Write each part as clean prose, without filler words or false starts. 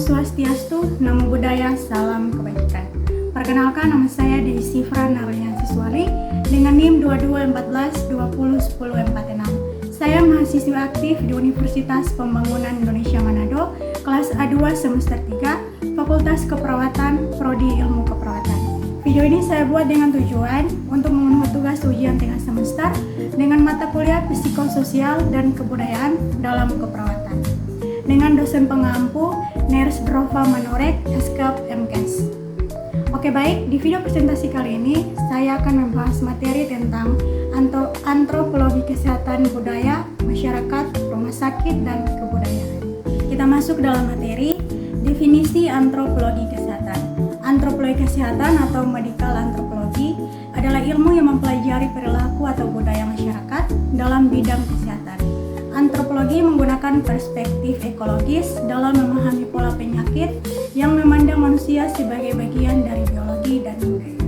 Swastiastu, Namo Buddhaya, Salam Kebajikan. Perkenalkan, nama saya Desi Fran Narlian Siswali dengan NIM 2214201046. Saya mahasiswa aktif di Universitas Pembangunan Indonesia Manado, kelas A2 semester 3, Fakultas Keperawatan, Prodi Ilmu Keperawatan. Video ini saya buat dengan tujuan untuk memenuhi tugas ujian tengah semester dengan mata kuliah Psikososial dan Kebudayaan dalam Keperawatan dengan dosen pengampu Ners Drova Manorek, Eskap MKes. Oke baik, di video presentasi kali ini saya akan membahas materi tentang antropologi kesehatan budaya, masyarakat, rumah sakit, dan kebudayaan. Kita masuk dalam materi, definisi antropologi kesehatan. Antropologi kesehatan atau medical antropologi adalah ilmu yang mempelajari perilaku atau budaya masyarakat dalam bidang kesehatan. Antropologi menggunakan perspektif ekologis dalam memahami pola penyakit yang memandang manusia sebagai bagian dari biologi dan budaya.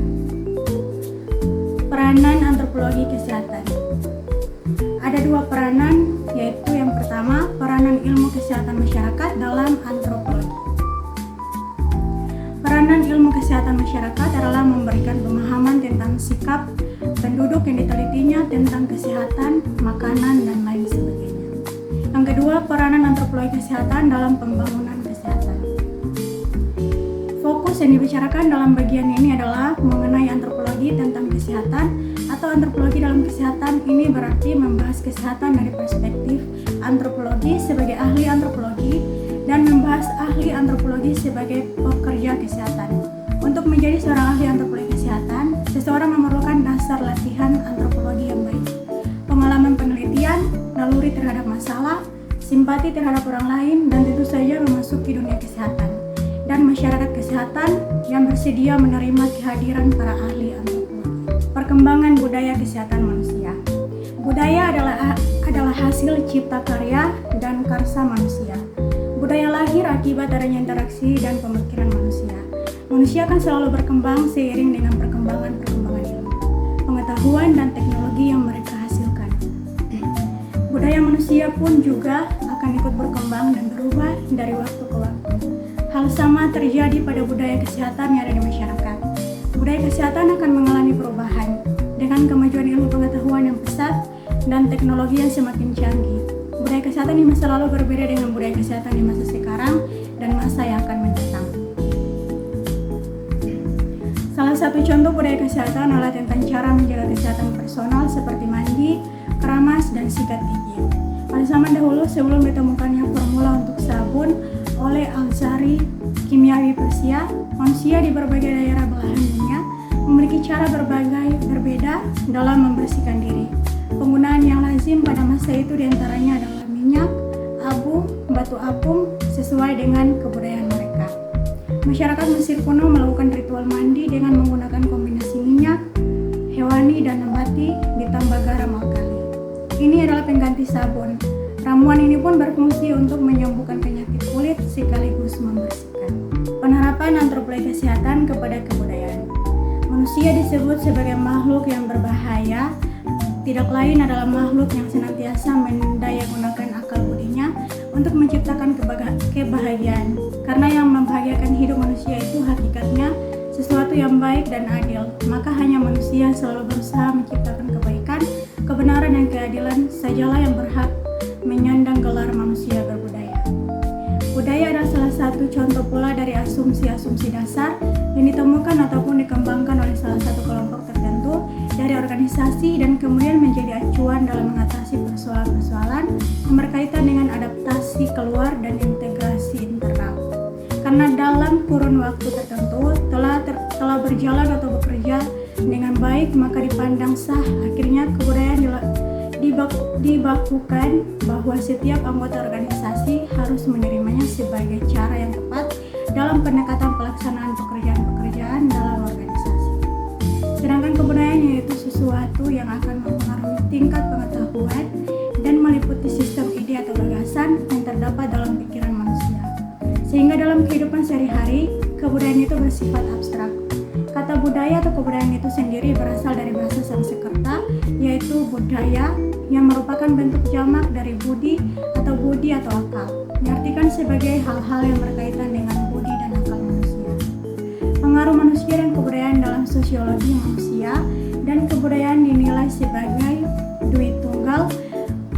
Peranan antropologi kesehatan. Ada dua peranan, yaitu yang pertama, peranan ilmu kesehatan masyarakat dalam antropologi. Peranan ilmu kesehatan masyarakat adalah memberikan pemahaman tentang sikap penduduk yang ditelitinya tentang kesehatan, makanan, dan lain sebagainya. Yang kedua, peranan antropologi kesehatan dalam pembangunan kesehatan. Fokus yang dibicarakan dalam bagian ini adalah mengenai antropologi tentang kesehatan atau antropologi dalam kesehatan. Ini berarti membahas kesehatan dari perspektif antropologi sebagai ahli antropologi dan membahas ahli antropologi sebagai pekerja kesehatan. Untuk menjadi seorang ahli antropologi kesehatan, seseorang memerlukan dasar latihan antropologi yang baik, pengalaman penelitian, naluri terhadap masalah, simpati terhadap orang lain, dan tentu saja memasuki dunia kesehatan dan masyarakat kesehatan yang bersedia menerima kehadiran para ahli antropologi. Perkembangan budaya kesehatan manusia. Budaya adalah hasil cipta karya dan karsa manusia. Budaya lahir akibat adanya interaksi dan pemikiran manusia. Manusia akan selalu berkembang seiring dengan perkembangan ilmu, pengetahuan, dan teknologi yang mereka hasilkan. Budaya manusia pun juga akan ikut berkembang dan berubah dari waktu ke waktu. Hal sama terjadi pada budaya kesehatan yang ada di masyarakat. Budaya kesehatan akan mengalami perubahan dengan kemajuan ilmu pengetahuan yang pesat dan teknologi yang semakin canggih. Budaya kesehatan di masa lalu berbeda dengan budaya kesehatan di masa sekarang dan masa yang akan mendatang. Salah satu contoh budaya kesehatan adalah tentang cara menjaga kesehatan personal seperti mandi, keramas, dan sikat gigi. Pada zaman dahulu, sebelum ditemukannya formula untuk sabun oleh Al-Zari, kimiawi Persia, manusia di berbagai daerah belahan dunia memiliki cara berbeda dalam membersihkan diri. Penggunaan yang lazim pada masa itu diantaranya adalah minyak, abu, batu apung, sesuai dengan kebudayaan mereka. Masyarakat Mesir kuno melakukan ritual mandi dengan menggunakan kombinasi minyak, hewani, dan nabati ditambah garam alkali. Ini adalah pengganti sabun. Ramuan ini pun berfungsi untuk menyembuhkan penyakit kulit sekaligus membersihkan. Penerapan antropologi kesehatan kepada kebudayaan. Manusia disebut sebagai makhluk yang berbahaya. Tidak lain adalah makhluk yang senantiasa mendayagunakan akal budinya untuk menciptakan kebahagiaan. Karena yang membahagiakan hidup manusia itu hakikatnya sesuatu yang baik dan adil, maka hanya manusia selalu berusaha menciptakan kebaikan, kebenaran, dan keadilan sajalah yang berhak menyandang gelar manusia berbudaya. Budaya adalah salah satu contoh pula dari asumsi-asumsi dasar yang ditemukan ataupun dikembangkan oleh salah satu kelompok tertentu dari organisasi dan kemudian menjadi acuan dalam mengatasi persoalan-persoalan yang berkaitan dengan adaptasi keluar dan integrasi internal. Karena dalam kurun waktu tertentu telah berjalan atau bekerja dengan baik, maka dipandang sah. Akhirnya kebudayaan dibakukan bahwa setiap anggota organisasi harus menerimanya sebagai cara yang tepat dalam pendekatan pelaksanaan pekerjaan-pekerjaan dalam organisasi. Sedangkan kebudayaan yaitu sesuatu yang akan mempengaruhi tingkat pengetahuan dan meliputi sistem ide atau gagasan yang terdapat dalam pikiran manusia. Sehingga dalam kehidupan sehari-hari, kebudayaan itu bersifat abstrak. Kata budaya atau kebudayaan itu sendiri berasal dari bahasa Sanskerta, yaitu budaya, yang merupakan bentuk jamak dari budi atau akal. Diartikan sebagai hal-hal yang berkaitan dengan manusia dan kebudayaan dalam sosiologi manusia, dan kebudayaan dinilai sebagai duit tunggal.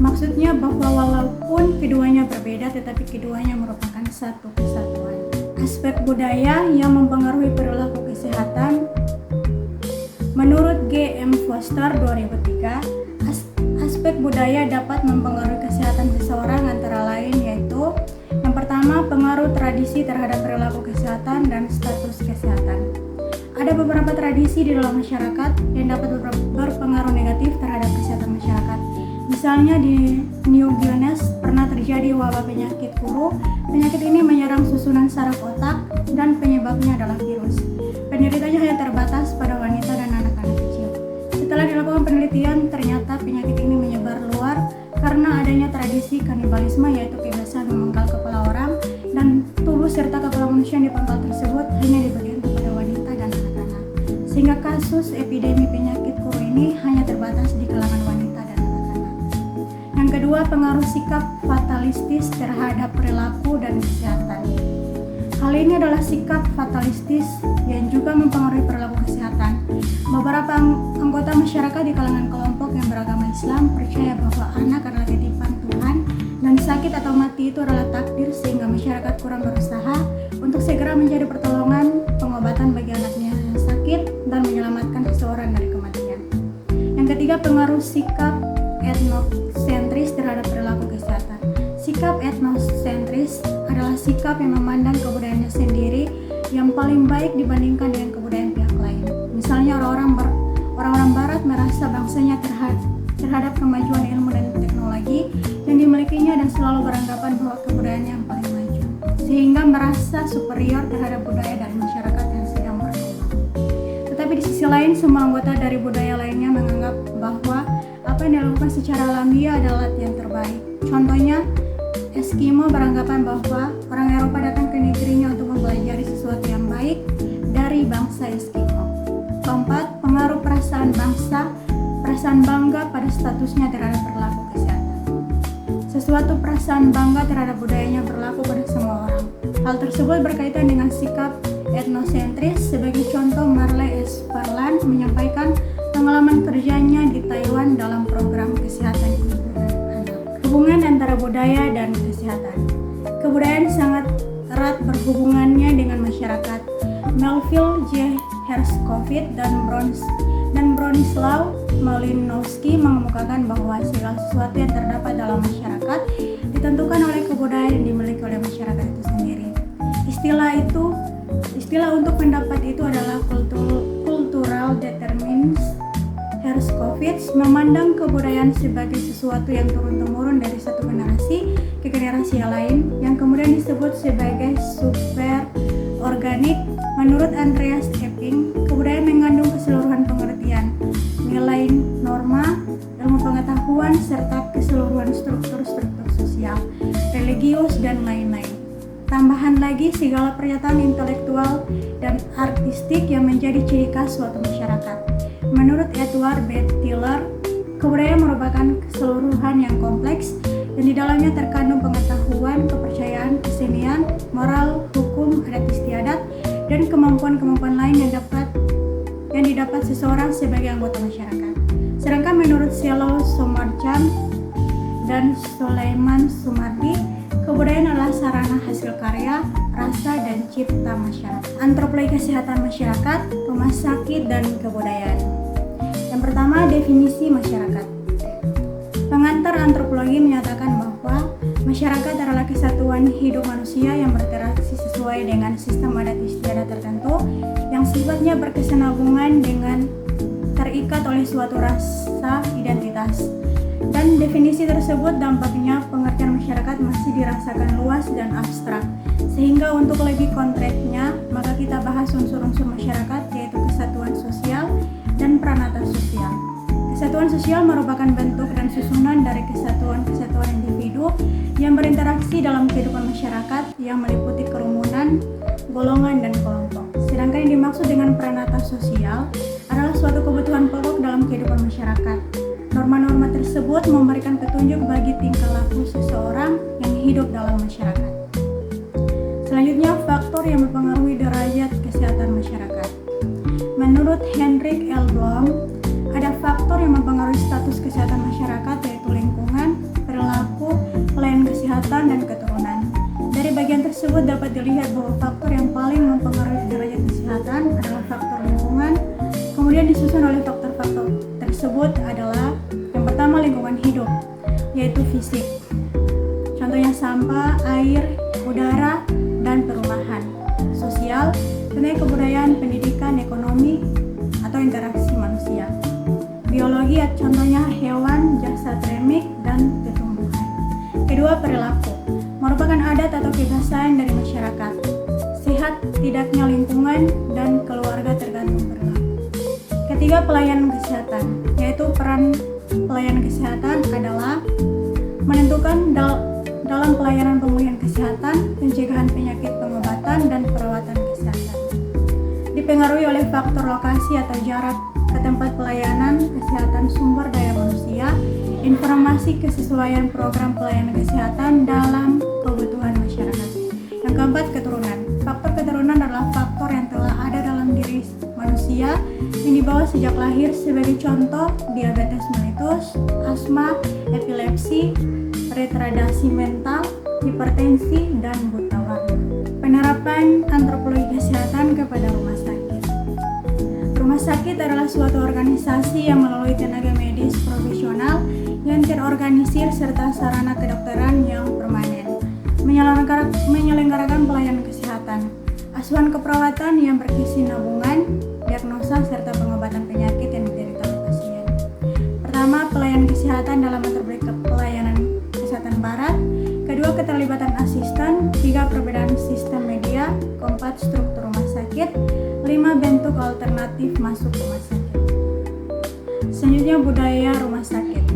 Maksudnya bahwa walaupun keduanya berbeda, tetapi keduanya merupakan satu kesatuan. Aspek budaya yang mempengaruhi perilaku kesehatan. Menurut G.M. Foster 2003, aspek budaya dapat mempengaruhi kesehatan seseorang antara lain yaitu yang pertama, pengaruh tradisi terhadap perilaku kesehatan dan status kesehatan. Ada beberapa tradisi di dalam masyarakat yang dapat berpengaruh negatif terhadap kesehatan masyarakat. Misalnya di New Guinea pernah terjadi wabah penyakit kuru. Penyakit ini menyerang susunan saraf otak dan penyebabnya adalah virus. Penderitanya hanya terbatas pada wanita dan anak-anak kecil. Setelah dilakukan penelitian, ternyata penyakit ini menyebar luar karena adanya tradisi kanibalisme, yaitu kebiasaan memenggal kepala orang dan tubuh serta kepala manusia yang dipenggal tersebut hanya dibagikan kepada wanita dan anak-anak. Sehingga kasus epidemi penyakit kuru ini hanya terbatas di kalangan wanita dan anak-anak. Yang kedua, pengaruh sikap fatalistis terhadap perilaku dan kesehatan. Hal ini adalah sikap fatalistis yang juga mempengaruhi perilaku kesehatan. Beberapa anggota masyarakat di kalangan kelompok yang beragama Islam percaya bahwa anak adalah titipan Tuhan dan sakit atau mati itu adalah takdir, sehingga masyarakat kurang berusaha untuk segera mencari pertolongan pengobatan bagi anaknya yang sakit dan menyelamatkan seseorang dari kematian. Yang ketiga, pengaruh sikap etnosentris terhadap perilaku kesehatan. Sikap etnosentris adalah sikap yang memandang kebudayaannya sendiri yang paling baik dibandingkan dengan kebudayaan pihak lain. Misalnya orang-orang barat merasa bangsanya terhadap kemajuan ilmu dan teknologi yang dimilikinya dan selalu beranggapan bahwa kebudayaannya yang paling maju, sehingga merasa superior terhadap budaya dan masyarakat yang sedang berkembang. Tetapi di sisi lain, semua anggota dari budaya lainnya menganggap bahwa apa yang dilakukan secara alamiah adalah yang terbaik. Contohnya, Eskimo beranggapan bahwa orang Eropa datang ke negerinya untuk mempelajari sesuatu yang baik dari bangsa Eskimo. Keempat, pengaruh perasaan bangga pada statusnya terhadap perilaku kesehatan. Sesuatu perasaan bangga terhadap budayanya berlaku pada semua orang. Hal tersebut berkaitan dengan sikap etnosentris. Sebagai contoh, Marley S. Parlan menyampaikan pengalaman kerjanya di Taiwan dalam program kesehatan ibu dan anak. Hubungan antara budaya dan kesehatan. Kebudayaan sangat erat berhubungannya dengan masyarakat. Melville J. Herskovits dan Bronislaw Malinowski mengemukakan bahwa segala sesuatu yang terdapat dalam masyarakat ditentukan oleh kebudayaan yang dimiliki oleh masyarakat itu sendiri. Istilah untuk pendapat itu adalah cultural determinants. Herskovits memandang kebudayaan sebagai sesuatu yang turun-temurun dari satu generasi ke generasi yang lain, yang kemudian disebut sebagai super organik. Menurut Andreas Epping, kebudayaan mengandung keseluruhan pengertian, nilai, norma, ilmu pengetahuan, serta keseluruhan struktur-struktur sosial, religius, dan lain-lain. Tambahan lagi, segala pernyataan intelektual dan artistik yang menjadi ciri khas suatu masyarakat. Menurut Edward B. Tiller, kebudayaan merupakan keseluruhan yang kompleks dan di dalamnya terkandung pengetahuan, kepercayaan, kesenian, moral, hukum, adat istiadat, dan kemampuan-kemampuan lain yang didapat seseorang sebagai anggota masyarakat. Sedangkan menurut Selo Somarchand dan Sulaiman Sumardi, kebudayaan adalah sarana hasil karya, rasa, dan cipta masyarakat. Antropologi kesehatan masyarakat, rumah sakit, dan kebudayaan. Yang pertama, definisi masyarakat. Pengantar antropologi menyatakan bahwa masyarakat adalah kesatuan hidup manusia yang berinteraksi sesuai dengan sistem adat istiadat tertentu yang sifatnya berkesinambungan dengan terikat oleh suatu rasa identitas. Dan definisi tersebut dampaknya pengertian masyarakat masih dirasakan luas dan abstrak. Sehingga untuk lebih konkretnya, maka kita bahas unsur-unsur masyarakat, yaitu kesatuan sosial dan pranata sosial. Kesatuan sosial merupakan bentuk dan susunan dari kesatuan-kesatuan individu yang berinteraksi dalam kehidupan masyarakat yang meliputi kerumunan, golongan, dan kelompok. Sedangkan yang dimaksud dengan pranata sosial adalah suatu kebutuhan pokok dalam kehidupan masyarakat. Norma-norma tersebut memberikan petunjuk bagi tingkah laku seseorang yang hidup dalam masyarakat. Selanjutnya, faktor yang mempengaruhi derajat kesehatan masyarakat. Menurut Hendrik L. Blom, ada faktor yang mempengaruhi status kesehatan masyarakat, yaitu lingkungan, perilaku, pelayanan kesehatan, dan keturunan. Dari bagian tersebut dapat dilihat bahwa faktor yang paling mempengaruhi derajat kesehatan adalah faktor lingkungan, kemudian disusun oleh faktor-faktor tersebut adalah yang pertama lingkungan hidup, yaitu fisik. Contohnya sampah, air, udara, dan perumahan. Sosial, tentunya kebudayaan, pendidikan, ekonomi, atau interaksi manusia. Biologi, contohnya hewan, jasad remik, dan tumbuhan. Kedua, perilaku, merupakan adat atau kebiasaan dari masyarakat. Sehat tidaknya lingkungan dan keluarga tergantung perilaku. Ketiga, pelayanan kesehatan, yaitu peran pelayanan kesehatan adalah menentukan dalam pelayanan pemulihan kesehatan, pencegahan penyakit, pengobatan, dan perawatan kesehatan. Dipengaruhi oleh faktor lokasi atau jarak ke tempat pelayanan kesehatan, sumber daya manusia, informasi kesesuaian program pelayanan kesehatan dalam kebutuhan masyarakat. Yang keempat, keturunan. Faktor keturunan adalah faktor yang telah ada dalam diri manusia yang dibawa sejak lahir, sebagai contoh diabetes mellitus, asma, epilepsi, retardasi mental, hipertensi, dan buta warna. Penerapan antropologi kesehatan kepada rumah sakit. Rumah sakit adalah suatu organisasi yang melalui tenaga medis profesional yang terorganisir serta sarana kedokteran yang permanen, menyelenggarakan pelayanan kesehatan, asuhan keperawatan yang berkesinambungan, diagnosa serta pengobatan penyakit yang diderita oleh pasien. Pertama, pelayanan kesehatan dalam latar belakang pelayanan kesehatan barat. Kedua, keterlibatan asisten. Tiga, perbedaan sistem media. Keempat, struktur rumah sakit. Lima, bentuk alternatif masuk rumah sakit. Selanjutnya, budaya rumah sakit.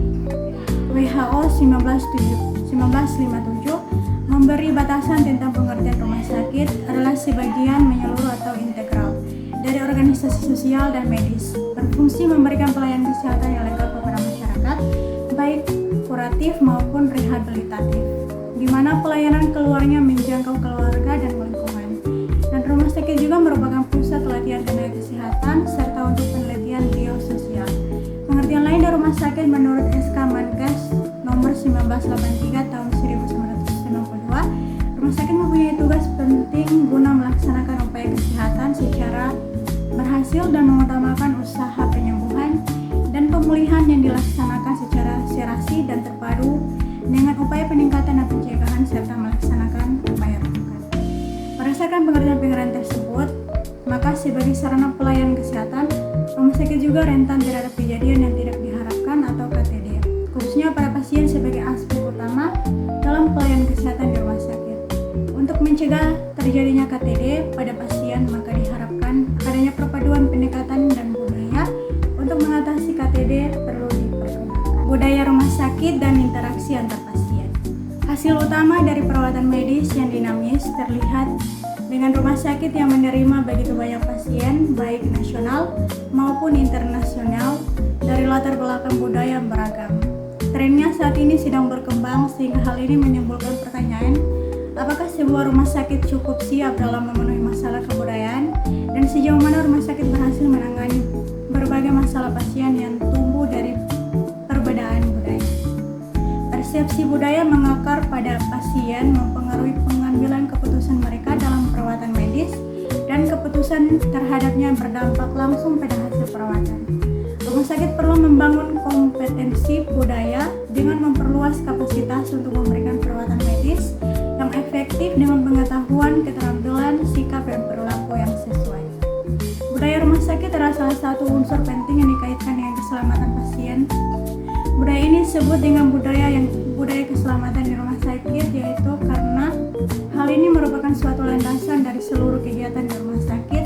WHO 1957 memberi batasan tentang pengertian rumah sakit adalah sebagian menyeluruh atau integral dari organisasi sosial dan medis, berfungsi memberikan pelayanan kesehatan yang lengkap kepada masyarakat, baik kuratif maupun rehabilitatif, di mana pelayanan keluarnya menjangkau keluarga dan lingkungan. Dan rumah sakit juga merupakan pusat latihan tenaga kesehatan serta untuk penelitian biososial. Pengertian lain dari rumah sakit menurut SK Menkes nomor 1983 tahun 1992, rumah sakit mempunyai tugas penting guna melaksanakan upaya kesehatan secara berhasil dan mengutamakan usaha penyembuhan dan pemulihan yang dilaksanakan secara serasi dan terpadu dengan upaya peningkatan dan pencegahan serta melaksanakan upaya rujukan. Berdasarkan pengertian tersebut, maka sebagai sarana pelayanan kesehatan, rumah sakit juga rentan terhadap kejadian yang tidak diharapkan atau KTD, khususnya pada pasien sebagai aspek utama dalam pelayanan kesehatan di rumah sakit. Untuk mencegah terjadinya KTD pada pasien, maka diharapkan adanya perpaduan pendekatan dan budaya. Untuk mengatasi KTD perlu diperkenalkan budaya rumah sakit dan interaksi antar pasien. Hasil utama dari perawatan medis yang dinamis terlihat dengan rumah sakit yang menerima begitu banyak pasien, baik nasional maupun internasional, dari latar belakang budaya yang beragam. Trennya saat ini sedang berkembang, sehingga hal ini menimbulkan pertanyaan, apakah sebuah rumah sakit cukup siap dalam memenuhi masalah kebudayaan, dan sejauh mana rumah sakit berhasil menangani berbagai masalah pasien yang tumbuh dari perbedaan budaya. Persepsi budaya mengakar pada pasien, mempengaruhi pengambilan keputusan mereka dalam perawatan medis, dan keputusan terhadapnya berdampak langsung pada hasil perawatan. Rumah sakit perlu membangun kompetensi budaya dengan memperluas kapasitas untuk memberikan perawatan medis yang efektif dengan pengetahuan, keterampilan, sikap, dan perilaku yang sesuai. Budaya rumah sakit adalah salah satu unsur penting yang dikaitkan dengan keselamatan pasien. Budaya ini disebut dengan budaya keselamatan di rumah sakit, yaitu karena hal ini merupakan suatu landasan dari seluruh kegiatan di rumah sakit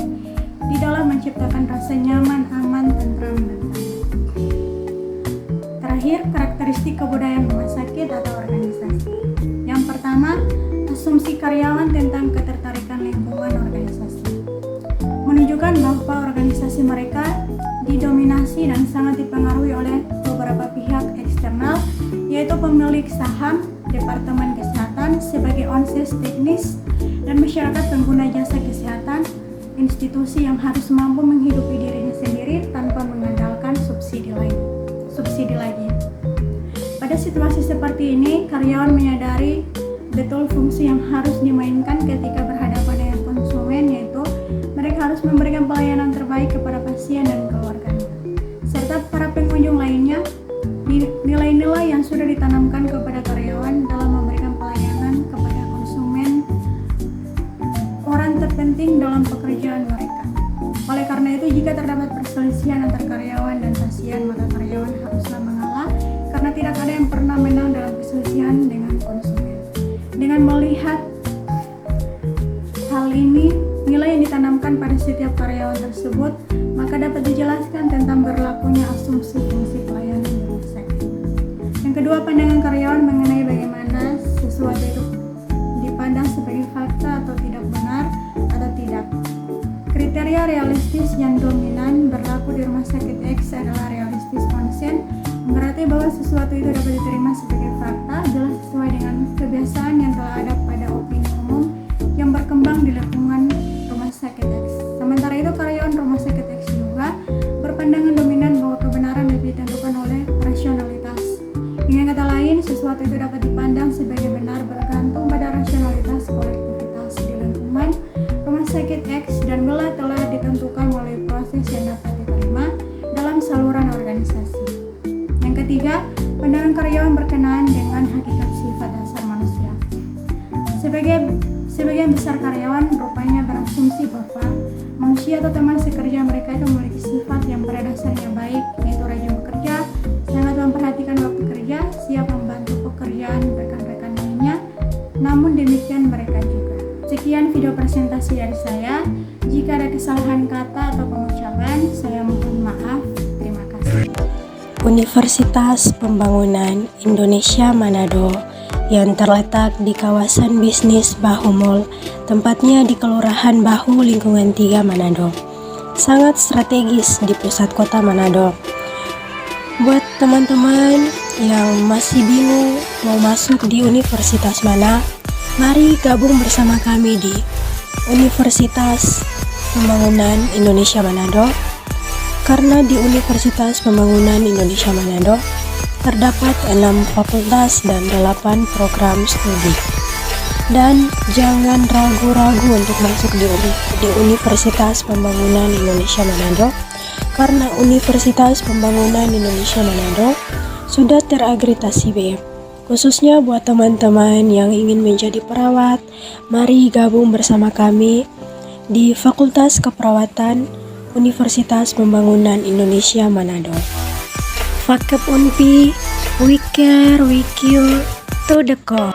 di dalam menciptakan rasa nyaman, aman, tentram, dan damai. Terakhir, karakteristik kebudayaan rumah sakit atau organisasi. Yang pertama, asumsi karyawan tentang ketertarikan lingkungan organisasi, menunjukkan bahwa organisasi mereka didominasi dan sangat dipengaruhi oleh beberapa pihak eksternal, yaitu pemilik saham, departemen kesehatan sebagai onses teknis, dan masyarakat pengguna jasa kesehatan, institusi yang harus mampu menghidupi dirinya sendiri tanpa mengandalkan subsidi lagi. Pada situasi seperti ini, karyawan menyadari betul fungsi yang harus dimainkan ketika berhadapan dengan konsumen, yaitu mereka harus memberikan pelayanan terbaik kepada pasien dan keluarganya, serta para pengunjung lainnya. Nilai-nilai yang sudah ditanamkan kepada karyawan dalam memberikan pelayanan kepada konsumen orang terpenting dalam pekerjaan mereka. Oleh karena itu, jika terdapat perselisihan antar karyawan dan pasien, maka karyawan haruslah mengalah karena tidak ada yang pernah menang dalam perselisihan dengan konsumen. Dengan melihat hal ini, nilai yang ditanamkan pada setiap karyawan tersebut, maka dapat dijelaskan tentang berlakunya asumsi fungsi pelayanan di rumah sakit. Yang kedua, pandangan karyawan mengenai bagaimana sesuatu itu dipandang sebagai fakta atau tidak benar atau tidak. Kriteria realistis yang dominan berlaku di rumah sakit X adalah realistis konsen, berarti bahwa sesuatu itu dapat diterima sebagai fakta, jelas sesuai dengan kebiasaan yang telah ada pada opini umum yang berkembang di lingkungan rumah sakit X. Sementara itu, karyawan rumah sakit X juga berpandangan dominan bahwa kebenaran dapat ditentukan oleh rasionalitas. Dengan kata lain, sesuatu itu dapat dipandang sebagai benar bergantung pada rasionalitas kolektivitas di lingkungan rumah sakit X dan telah ditentukan melalui proses yang dapat diterima dalam saluran organisasi. Yang ketiga, pandangan karyawan berkenaan dengan hakikat sifat dasar manusia. Sebagian besar karyawan rupanya berasumsi bahwa manusia atau teman sekerja mereka itu memiliki sifat yang pada dasarnya baik, yaitu rajin bekerja, sangat memperhatikan waktu kerja, siap membantu pekerjaan rekan-rekan lainnya. Namun demikian mereka juga. Sekian video presentasi dari saya. Jika ada kesalahan kata atau pengucapan, saya mohon maaf. Terima kasih. Universitas Pembangunan Indonesia Manado yang terletak di kawasan bisnis Bahu Mall, tempatnya di Kelurahan Bahu, Lingkungan 3, Manado. Sangat strategis di pusat kota Manado. Buat teman-teman yang masih bingung mau masuk di universitas mana, mari gabung bersama kami di Universitas Pembangunan Indonesia Manado. Karena di Universitas Pembangunan Indonesia Manado terdapat 6 fakultas dan 8 program studi. Dan jangan ragu-ragu untuk masuk di Universitas Pembangunan Indonesia Manado, karena Universitas Pembangunan Indonesia Manado sudah terakreditasi B. Khususnya buat teman-teman yang ingin menjadi perawat, mari gabung bersama kami di Fakultas Keperawatan Universitas Pembangunan Indonesia Manado. Fakep Unpi, we care, we cure, to the core.